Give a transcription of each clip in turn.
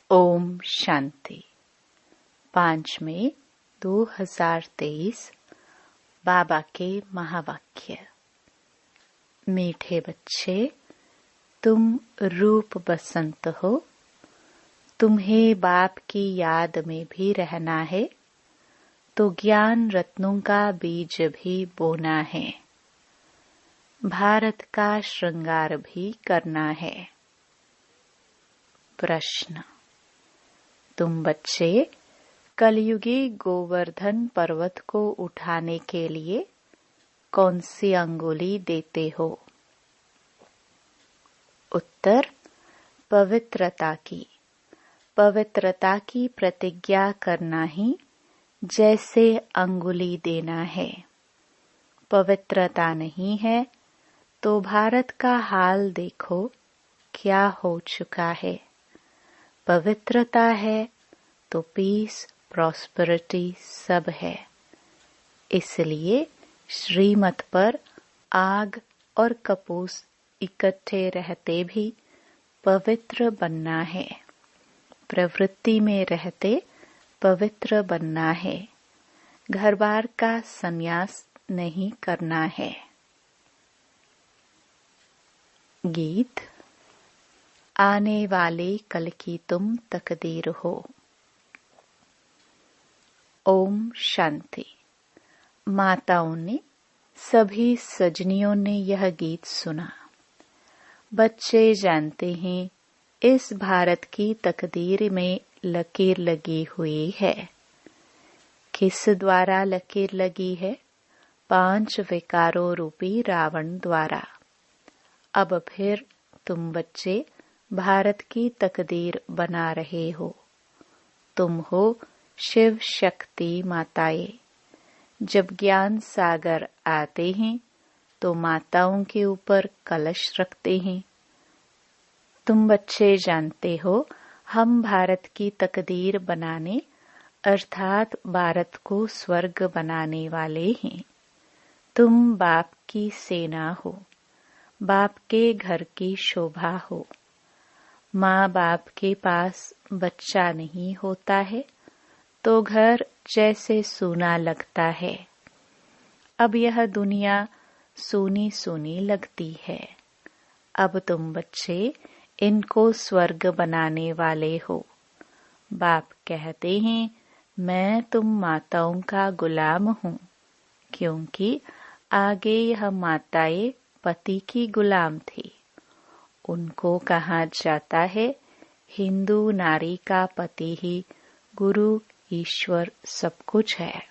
ओम शांति। 5 मई 2023 बाबा के महावाक्य। मीठे बच्चे, तुम रूप बसंत हो। तुम्हें बाप की याद में भी रहना है, तो ज्ञान रत्नों का बीज भी बोना है। भारत का श्रृंगार भी करना है। प्रश्न: तुम बच्चे कलयुगी गोवर्धन पर्वत को उठाने के लिए कौन सी अंगुली देते हो? उत्तर: पवित्रता की। पवित्रता की प्रतिज्ञा करना ही जैसे अंगुली देना है। पवित्रता नहीं है तो भारत का हाल देखो क्या हो चुका है। पवित्रता है तो पीस, प्रॉस्पेरिटी सब है। इसलिए श्रीमत पर आग और कपूस इकट्ठे रहते भी पवित्र बनना है। प्रवृत्ति में रहते पवित्र बनना है। घर बार का संन्यास नहीं करना है। गीत। आने वाले कल की तुम तकदीर हो। ओम शांति। माताओं ने, सभी सजनियों ने यह गीत सुना। बच्चे जानते हैं इस भारत की तकदीर में लकीर लगी हुई है। किस द्वारा लकीर लगी है? 5 विकारों रूपी रावण द्वारा। अब फिर तुम बच्चे भारत की तकदीर बना रहे हो। तुम हो शिव शक्ति माताएं। जब ज्ञान सागर आते हैं तो माताओं के ऊपर कलश रखते हैं। तुम बच्चे जानते हो हम भारत की तकदीर बनाने अर्थात भारत को स्वर्ग बनाने वाले हैं। तुम बाप की सेना हो, बाप के घर की शोभा हो। माँ बाप के पास बच्चा नहीं होता है तो घर जैसे सूना लगता है। अब यह दुनिया सूनी सूनी लगती है। अब तुम बच्चे इनको स्वर्ग बनाने वाले हो। बाप कहते हैं मैं तुम माताओं का गुलाम हूँ, क्योंकि आगे यह माताएं पति की गुलाम थी। उनको कहा जाता है हिंदू नारी का पति ही गुरु, ईश्वर सब कुछ है।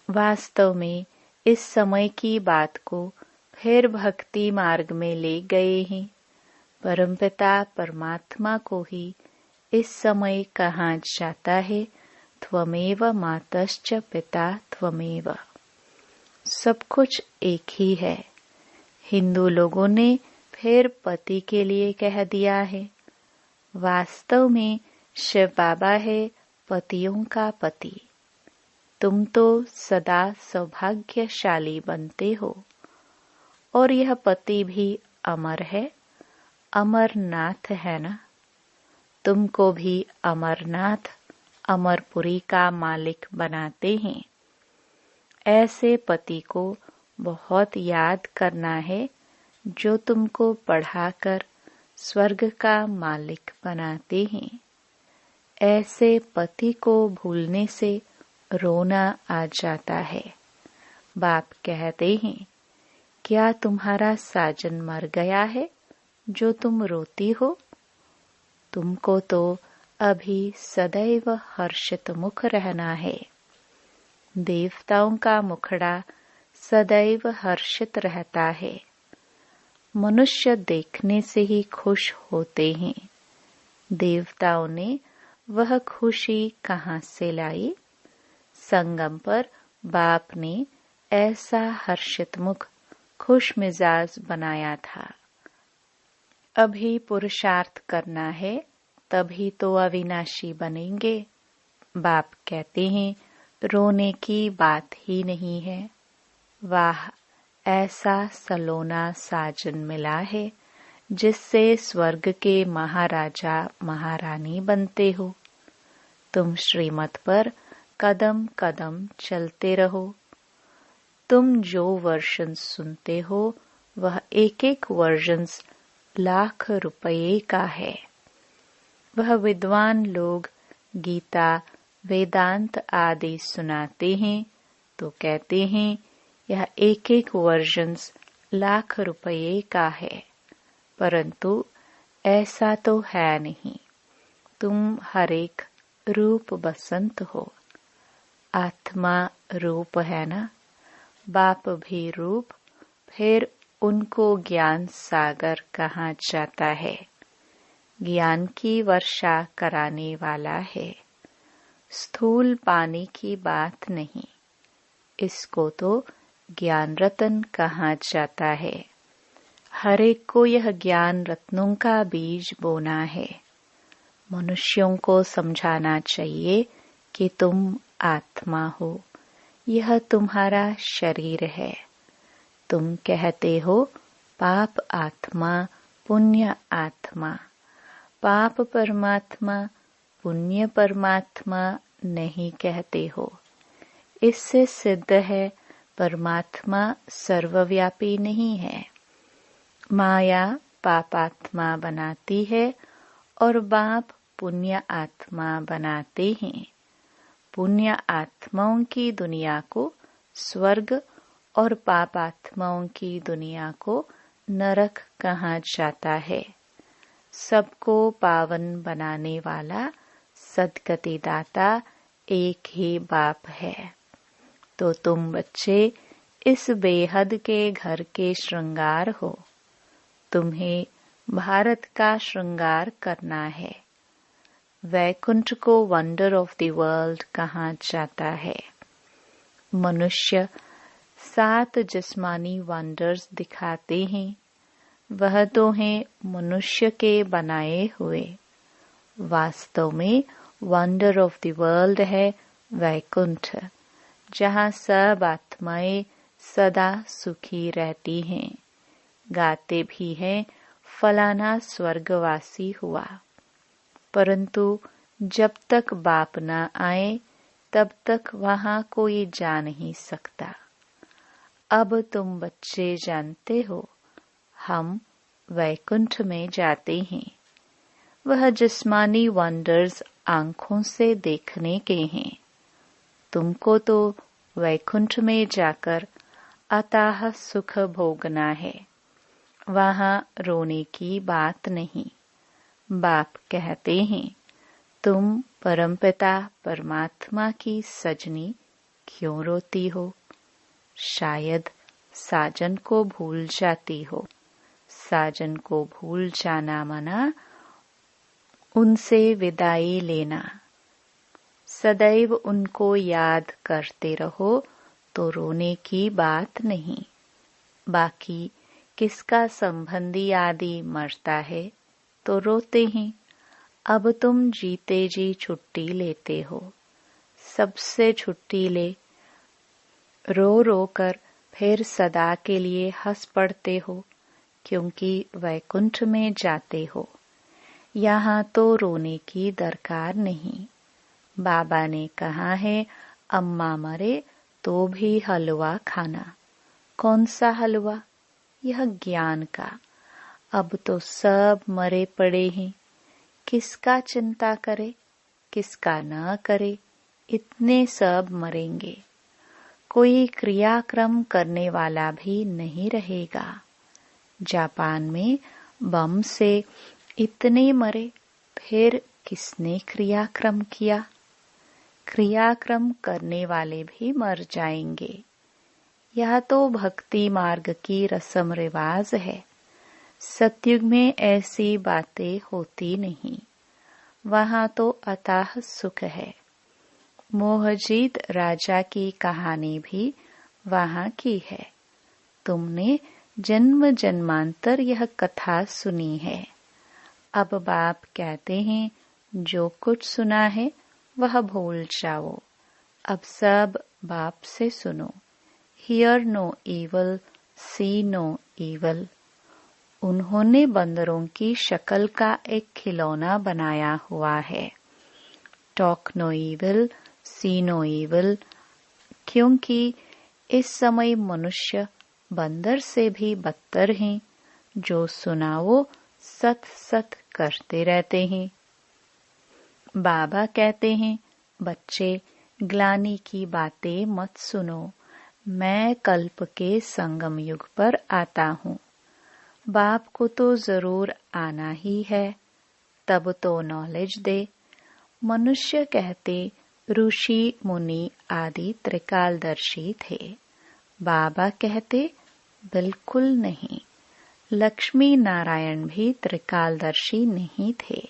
वास्तव में इस समय की बात को फिर भक्ति मार्ग में ले गए हैं। परमपिता परमात्मा को ही इस समय कहा जाता है त्वमेव मातश्च पिता त्वमेव। सब कुछ एक ही है। हिंदू लोगों ने फिर पति के लिए कह दिया है। वास्तव में शिव बाबा है पतियों का पति। तुम तो सदा सौभाग्यशाली बनते हो। और यह पति भी अमर है, अमरनाथ है ना। तुमको भी अमरनाथ, अमरपुरी का मालिक बनाते हैं। ऐसे पति को बहुत याद करना है जो तुमको पढ़ाकर स्वर्ग का मालिक बनाते हैं। ऐसे पति को भूलने से रोना आ जाता है। बाप कहते हैं क्या तुम्हारा साजन मर गया है जो तुम रोती हो? तुमको तो अभी सदैव हर्षित मुख रहना है। देवताओं का मुखड़ा सदैव हर्षित रहता है। मनुष्य देखने से ही खुश होते हैं। देवताओं ने वह खुशी कहाँ से लाई? संगम पर बाप ने ऐसा हर्षित मुख, खुश मिजाज बनाया था। अभी पुरुषार्थ करना है, तभी तो अविनाशी बनेंगे। बाप कहते हैं रोने की बात ही नहीं है। वाह, ऐसा सलोना साजन मिला है जिससे स्वर्ग के महाराजा महारानी बनते हो। तुम श्रीमत पर कदम कदम चलते रहो। तुम जो वर्जन सुनते हो वह एक एक वर्जन लाख रुपये का है। वह विद्वान लोग गीता वेदांत आदि सुनाते हैं तो कहते हैं यह एक एक वर्जन लाख रुपये का है, परंतु ऐसा तो है नहीं। तुम हर एक रूप बसंत हो। आत्मा रूप है ना। बाप भी रूप, फिर उनको ज्ञान सागर कहा जाता है। ज्ञान की वर्षा कराने वाला है। स्थूल पानी की बात नहीं, इसको तो ज्ञान रत्न कहा जाता है। हर एक को यह ज्ञान रत्नों का बीज बोना है। मनुष्यों को समझाना चाहिए कि तुम आत्मा हो, यह तुम्हारा शरीर है। तुम कहते हो पाप आत्मा पुण्य आत्मा। पाप परमात्मा पुण्य परमात्मा नहीं कहते हो। इससे सिद्ध है परमात्मा सर्वव्यापी नहीं है। माया पापात्मा बनाती है और बाप पुण्य आत्मा बनाते हैं। पुण्य आत्माओं की दुनिया को स्वर्ग और पापात्माओं की दुनिया को नरक कहा जाता है। सबको पावन बनाने वाला सद्गति दाता एक ही बाप है। तो तुम बच्चे इस बेहद के घर के श्रृंगार हो। तुम्हें भारत का श्रृंगार करना है। वैकुंठ को वंडर ऑफ द वर्ल्ड कहा जाता है। मनुष्य 7 जिस्मानी वंडर्स दिखाते हैं, वह तो हैं मनुष्य के बनाए हुए। वास्तव में वंडर ऑफ द वर्ल्ड है वैकुंठ, जहाँ सब आत्माएं सदा सुखी रहती हैं। गाते भी हैं फलाना स्वर्गवासी हुआ, परंतु जब तक बाप न आए तब तक वहां कोई जा नहीं सकता। अब तुम बच्चे जानते हो, हम वैकुंठ में जाते हैं। वह जिस्मानी वंडर्स आंखों से देखने के हैं। तुमको तो वैकुंठ में जाकर अथाह सुख भोगना है। वहां रोने की बात नहीं। बाप कहते हैं, तुम परमपिता परमात्मा की सजनी क्यों रोती हो? शायद साजन को भूल जाती हो। साजन को भूल जाना मना उनसे विदाई लेना। सदैव उनको याद करते रहो तो रोने की बात नहीं। बाकी किसका संबंधी आदि मरता है तो रोते हैं। अब तुम जीते जी छुट्टी लेते हो। सबसे छुट्टी ले। रो रो कर फिर सदा के लिए हंस पड़ते हो, क्योंकि वैकुंठ में जाते हो। यहाँ तो रोने की दरकार नहीं। बाबा ने कहा है, अम्मा मरे तो भी हलवा खाना। कौन सा हलवा? यह ज्ञान का। अब तो सब मरे पड़े हैं। किसका चिंता करे, किसका न करे, इतने सब मरेंगे। कोई क्रियाक्रम करने वाला भी नहीं रहेगा। जापान में बम से इतने मरे, फिर किसने क्रियाक्रम किया? क्रियाक्रम करने वाले भी मर जाएंगे। यह तो भक्ति मार्ग की रस्म रिवाज है। सतयुग में ऐसी बातें होती नहीं। वहां तो अथाह सुख है। मोहजीत राजा की कहानी भी वहां की है। तुमने जन्म जन्मांतर यह कथा सुनी है। अब बाप कहते हैं, जो कुछ सुना है वह भूल जाओ। अब सब बाप से सुनो। Hear no evil, see no evil. उन्होंने बंदरों की शक्ल का एक खिलौना बनाया हुआ है। टॉक नो इविल, सी नो इविल, क्योंकि इस समय मनुष्य बंदर से भी बदतर हैं, जो सुनाओ सत सत करते रहते हैं। बाबा कहते हैं, बच्चे ग्लानि की बातें मत सुनो, मैं कल्प के संगम युग पर आता हूँ। बाप को तो जरूर आना ही है, तब तो नॉलेज दे। मनुष्य कहते ऋषि मुनि आदि त्रिकालदर्शी थे। बाबा कहते बिल्कुल नहीं, लक्ष्मी नारायण भी त्रिकालदर्शी नहीं थे।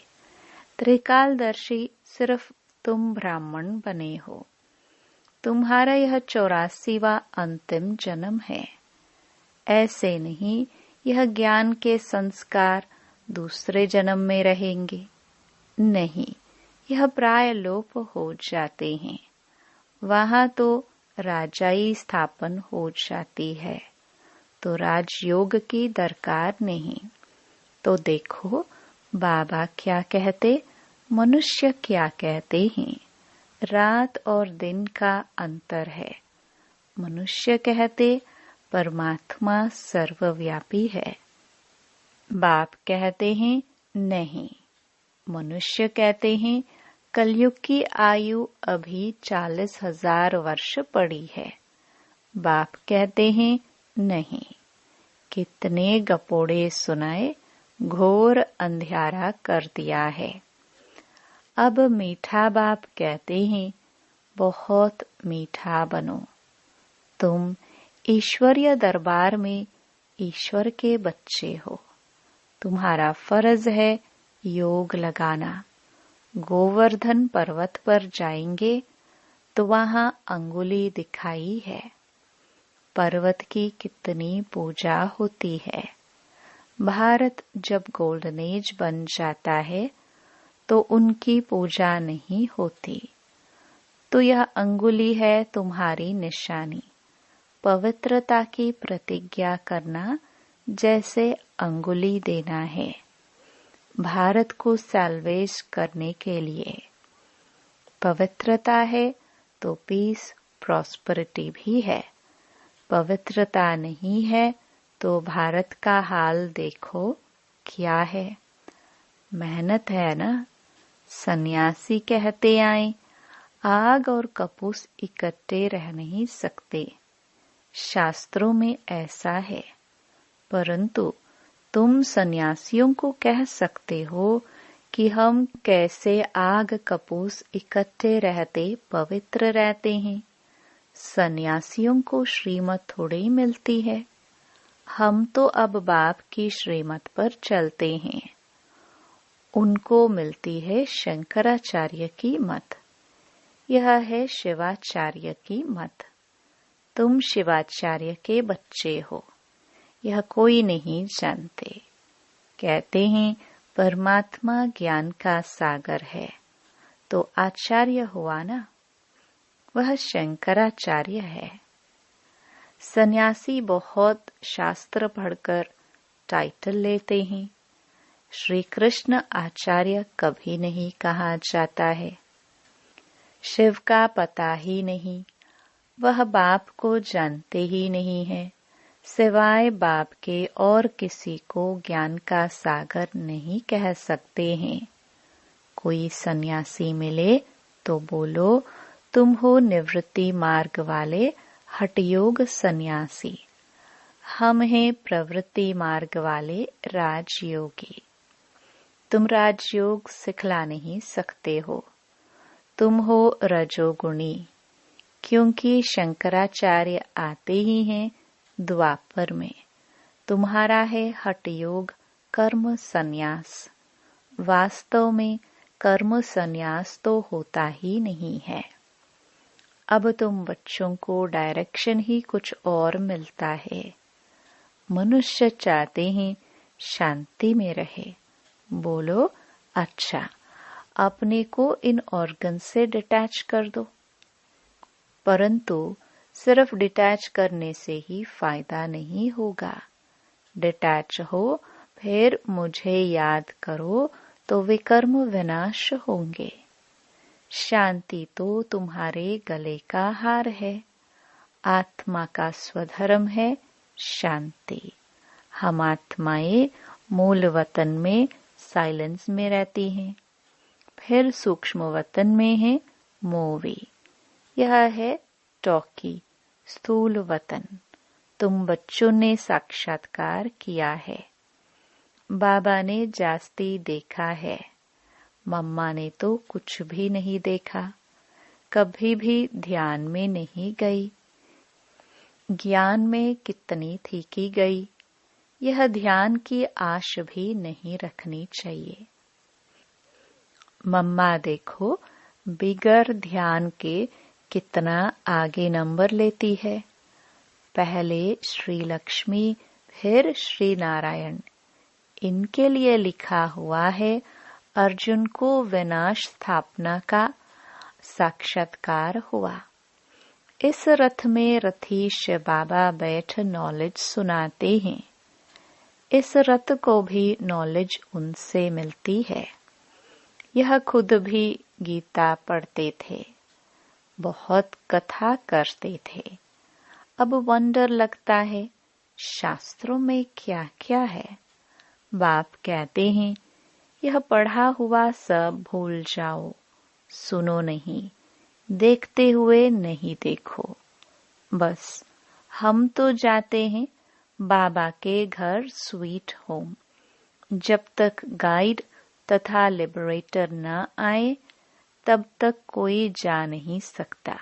त्रिकालदर्शी सिर्फ तुम ब्राह्मण बने हो। तुम्हारा यह 84वां अंतिम जन्म है। ऐसे नहीं, यह ज्ञान के संस्कार दूसरे जन्म में रहेंगे। नहीं, यह प्राय लोप हो जाते हैं। वहां तो राजाई स्थापन हो जाती है, तो राजयोग की दरकार नहीं। तो देखो बाबा क्या कहते, मनुष्य क्या कहते हैं। रात और दिन का अंतर है। मनुष्य कहते परमात्मा सर्वव्यापी है। बाप कहते हैं नहीं। मनुष्य कहते हैं कलयुग की आयु अभी 40,000 वर्ष पड़ी है। बाप कहते हैं नहीं। कितने गपोड़े सुनाए, घोर अंधियारा कर दिया है। अब मीठा बाप कहते हैं बहुत मीठा बनो। तुम ईश्वरीय दरबार में ईश्वर के बच्चे हो। तुम्हारा फर्ज है योग लगाना। गोवर्धन पर्वत पर जाएंगे तो वहां अंगुली दिखाई है। पर्वत की कितनी पूजा होती है। भारत जब गोल्डन एज बन जाता है तो उनकी पूजा नहीं होती। तो यह अंगुली है तुम्हारी निशानी। पवित्रता की प्रतिज्ञा करना जैसे अंगुली देना है, भारत को सैल्वेज करने के लिए। पवित्रता है तो पीस प्रॉस्पेरिटी भी है। पवित्रता नहीं है तो भारत का हाल देखो क्या है। मेहनत है ना। सन्यासी कहते आए आग और कपूस इकट्ठे रह नहीं सकते। शास्त्रों में ऐसा है, परंतु तुम सन्यासियों को कह सकते हो कि हम कैसे आग कपूस इकट्ठे रहते पवित्र रहते हैं। सन्यासियों को श्रीमत थोड़ी मिलती है। हम तो अब बाप की श्रीमत पर चलते हैं। उनको मिलती है शंकराचार्य की मत। यह है शिवाचार्य की मत। तुम शिवाचार्य के बच्चे हो, यह कोई नहीं जानते। कहते हैं परमात्मा ज्ञान का सागर है, तो आचार्य हुआ ना, वह शंकराचार्य है। सन्यासी बहुत शास्त्र पढ़कर टाइटल लेते हैं। श्री कृष्ण आचार्य कभी नहीं कहा जाता है। शिव का पता ही नहीं, वह बाप को जानते ही नहीं है। सिवाय बाप के और किसी को ज्ञान का सागर नहीं कह सकते हैं। कोई सन्यासी मिले तो बोलो तुम हो निवृत्ति मार्ग वाले हठयोग सन्यासी। हम हैं प्रवृत्ति मार्ग वाले राजयोगी। तुम राजयोग सिखला नहीं सकते हो। तुम हो रजोगुणी, क्योंकि शंकराचार्य आते ही हैं द्वापर में। तुम्हारा है हठयोग कर्म संन्यास। वास्तव में कर्म संन्यास तो होता ही नहीं है। अब तुम बच्चों को डायरेक्शन ही कुछ और मिलता है। मनुष्य चाहते हैं शांति में रहे। बोलो अच्छा, अपने को इन ऑर्गन से डिटैच कर दो। परंतु सिर्फ डिटैच करने से ही फायदा नहीं होगा। डिटैच हो फिर मुझे याद करो तो विकर्म विनाश होंगे। शांति तो तुम्हारे गले का हार है। आत्मा का स्वधर्म है शांति। हम आत्माएं मूल वतन में साइलेंस में रहती हैं, फिर सूक्ष्म वतन में है मूवी। यह है टॉकी स्थूल वतन। तुम बच्चों ने साक्षात्कार किया है। बाबा ने जास्ती देखा है, मम्मा ने तो कुछ भी नहीं देखा, कभी भी ध्यान में नहीं गई। ज्ञान में कितनी थी की गई, यह ध्यान की आश भी नहीं रखनी चाहिए। मम्मा देखो बिगर ध्यान के कितना आगे नंबर लेती है। पहले श्री लक्ष्मी फिर श्री नारायण, इनके लिए लिखा हुआ है अर्जुन को विनाश स्थापना का साक्षात्कार हुआ। इस रथ में रथीश बाबा बैठ नॉलेज सुनाते हैं। इस रथ को भी नॉलेज उनसे मिलती है। यह खुद भी गीता पढ़ते थे, बहुत कथा करते थे। अब वंडर लगता है शास्त्रों में क्या क्या है। बाप कहते हैं यह पढ़ा हुआ सब भूल जाओ, सुनो नहीं, देखते हुए नहीं देखो। बस हम तो जाते हैं बाबा के घर स्वीट होम। जब तक गाइड तथा लिबरेटर न आए तब तक कोई जा नहीं सकता।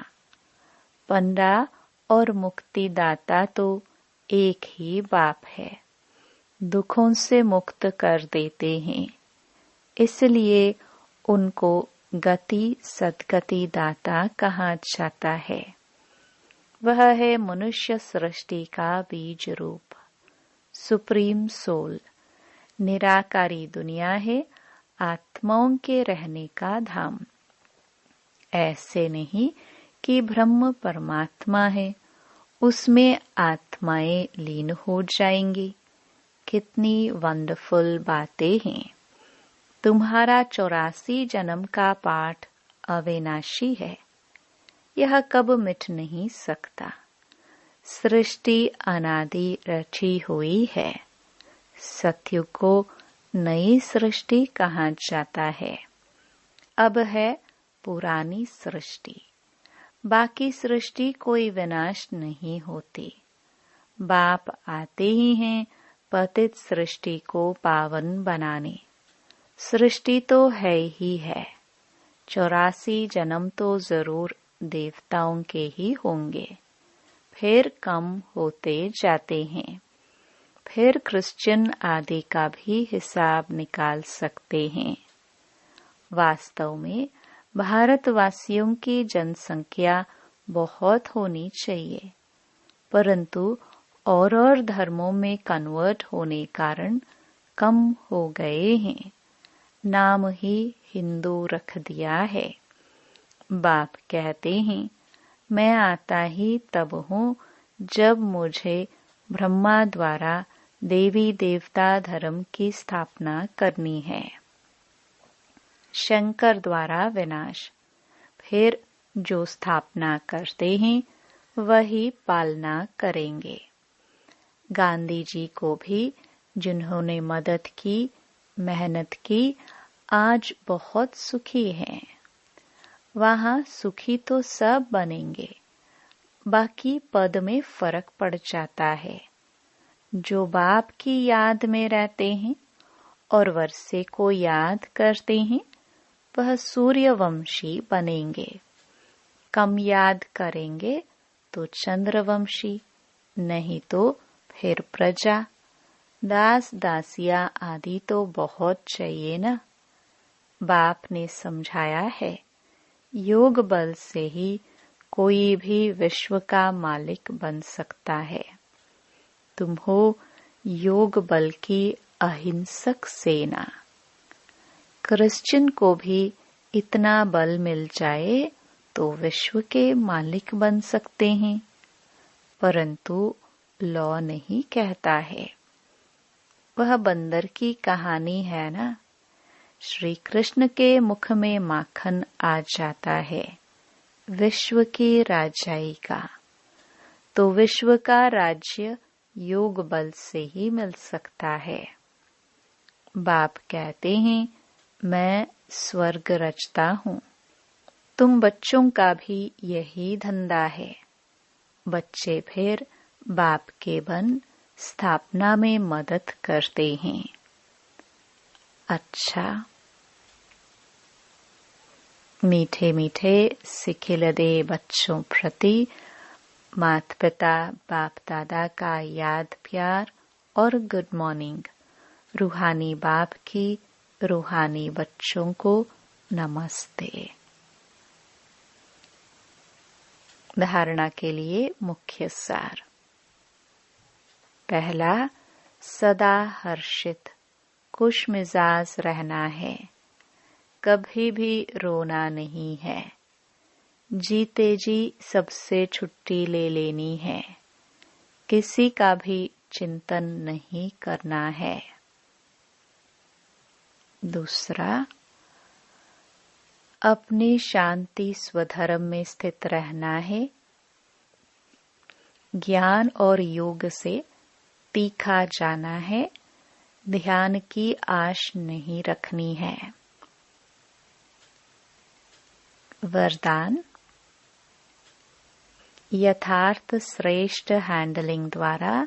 पंडा और मुक्तिदाता तो एक ही बाप है, दुखों से मुक्त कर देते हैं। इसलिए उनको गति सद्गति दाता कहा जाता है। वह है मनुष्य सृष्टि का बीज रूप, सुप्रीम सोल। निराकारी दुनिया है आत्माओं के रहने का धाम। ऐसे नहीं कि ब्रह्म परमात्मा है, उसमें आत्माएं लीन हो जाएंगी। कितनी वंडरफुल बातें हैं। तुम्हारा 84 जन्म का पाठ अविनाशी है, यह कब मिट नहीं सकता। सृष्टि अनादि रची हुई है। सत्युग को नई सृष्टि कहा जाता है। अब है पुरानी सृष्टि। बाकी सृष्टि कोई विनाश नहीं होती। बाप आते ही हैं पतित सृष्टि को पावन बनाने। सृष्टि तो है ही है। 84 जन्म तो जरूर देवताओं के ही होंगे, फिर कम होते जाते हैं। फिर क्रिश्चियन आदि का भी हिसाब निकाल सकते हैं। वास्तव में भारतवासियों की जनसंख्या बहुत होनी चाहिए, परंतु और धर्मों में कन्वर्ट होने कारण कम हो गए हैं। नाम ही हिंदू रख दिया है। बाप कहते हैं मैं आता ही तब हूँ जब मुझे ब्रह्मा द्वारा देवी देवता धर्म की स्थापना करनी है। शंकर द्वारा विनाश, फिर जो स्थापना करते हैं वही पालना करेंगे। गांधी जी को भी जिन्होंने मदद की, मेहनत की, आज बहुत सुखी हैं। वहाँ सुखी तो सब बनेंगे, बाकी पद में फर्क पड़ जाता है। जो बाप की याद में रहते हैं और वर्षे को याद करते हैं वह सूर्यवंशी बनेंगे। कम याद करेंगे तो चंद्रवंशी, नहीं तो फिर प्रजा। दास दासिया आदि तो बहुत चाहिए ना। बाप ने समझाया है योग बल से ही कोई भी विश्व का मालिक बन सकता है। तुम हो योग बल की अहिंसक सेना। क्रिश्चियन को भी इतना बल मिल जाए तो विश्व के मालिक बन सकते हैं, परंतु लॉ नहीं कहता है। वह बंदर की कहानी है ना। श्री कृष्ण के मुख में माखन आ जाता है विश्व की राजाई का, तो विश्व का राज्य योग बल से ही मिल सकता है। बाप कहते हैं मैं स्वर्ग रचता हूँ। तुम बच्चों का भी यही धंधा है। बच्चे फिर बाप के बन स्थापना में मदद करते हैं। अच्छा, मीठे मीठे सिखिलदे बच्चों प्रति माता पिता बाप दादा का याद प्यार और गुड मॉर्निंग। रूहानी बाप की रूहानी बच्चों को नमस्ते। धारणा के लिए मुख्य सार। पहला, सदा हर्षित खुश मिजाज रहना है, कभी भी रोना नहीं है। जीते जी सबसे छुट्टी ले लेनी है, किसी का भी चिंतन नहीं करना है। दूसरा, अपनी शांति स्वधर्म में स्थित रहना है। ज्ञान और योग से तीखा जाना है, ध्यान की आश नहीं रखनी है। वरदान, यथार्थ श्रेष्ठ हैंडलिंग द्वारा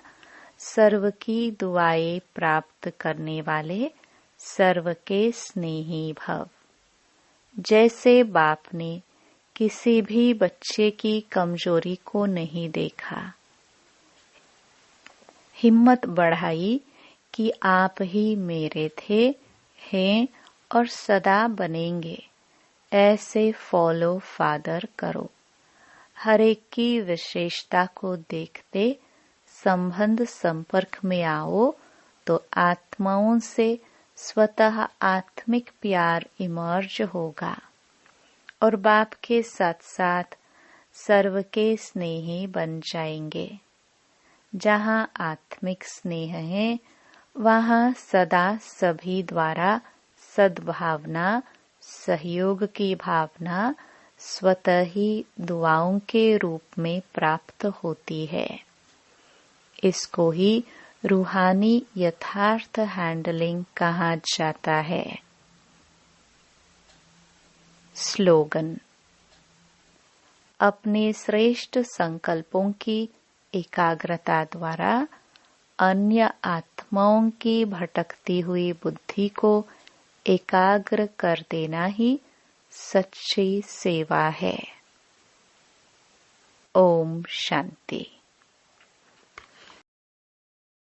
सर्व की दुआएं प्राप्त करने वाले सर्व के स्नेही भव। जैसे बाप ने किसी भी बच्चे की कमजोरी को नहीं देखा, हिम्मत बढ़ाई कि आप ही मेरे थे, हैं और सदा बनेंगे, ऐसे फॉलो फादर करो। हर एक की विशेषता को देखते संबंध संपर्क में आओ तो आत्माओं से स्वतः आत्मिक प्यार इमर्ज होगा और बाप के साथ साथ सर्व के स्नेही बन जाएंगे। जहाँ आत्मिक स्नेह है वहाँ सदा सभी द्वारा सद्भावना सहयोग की भावना स्वतः ही दुआओं के रूप में प्राप्त होती है। इसको ही रूहानी यथार्थ हैंडलिंग कहा जाता है। स्लोगन, अपने श्रेष्ठ संकल्पों की एकाग्रता द्वारा अन्य आत्माओं की भटकती हुई बुद्धि को एकाग्र कर देना ही सच्ची सेवा है। ओम शांति।